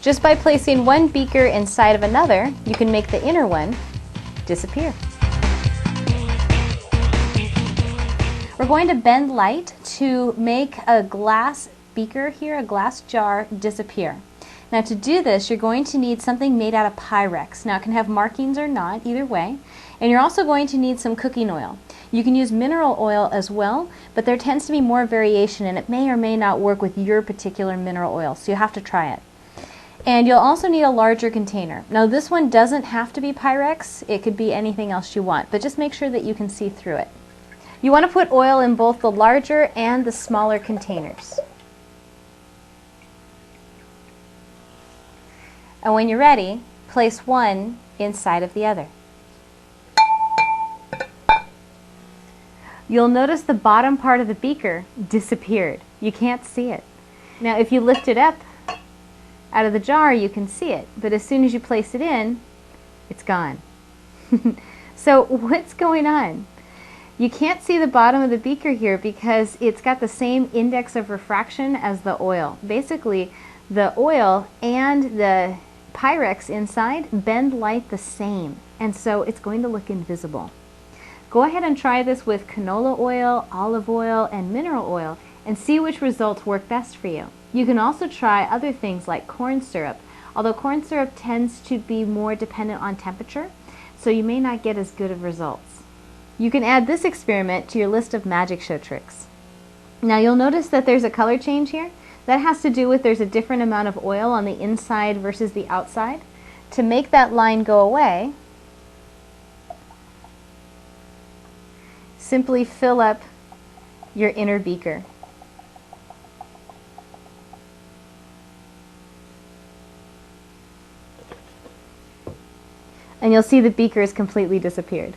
Just by placing one beaker inside of another, you can make the inner one disappear. We're going to bend light to make a glass beaker here, a glass jar, disappear. Now to do this, you're going to need something made out of Pyrex. Now it can have markings or not, either way. And you're also going to need some cooking oil. You can use mineral oil as well, but there tends to be more variation and it may or may not work with your particular mineral oil, so you have to try it. And you'll also need a larger container. Now this one doesn't have to be Pyrex, it could be anything else you want, but just make sure that you can see through it. You want to put oil in both the larger and the smaller containers. And when you're ready, place one inside of the other. You'll notice the bottom part of the beaker disappeared. You can't see it. Now if you lift it up out of the jar, you can see it, but as soon as you place it in, it's gone. So what's going on? You can't see the bottom of the beaker here because it's got the same index of refraction as the oil. Basically, the oil and the Pyrex inside bend light the same, and so it's going to look invisible. Go ahead and try this with canola oil, olive oil, and mineral oil and see which results work best for you. You can also try other things like corn syrup, although corn syrup tends to be more dependent on temperature, so you may not get as good of results. You can add this experiment to your list of magic show tricks. Now you'll notice that there's a color change here. That has to do with there's a different amount of oil on the inside versus the outside. To make that line go away, simply fill up your inner beaker. And you'll see the beaker has completely disappeared.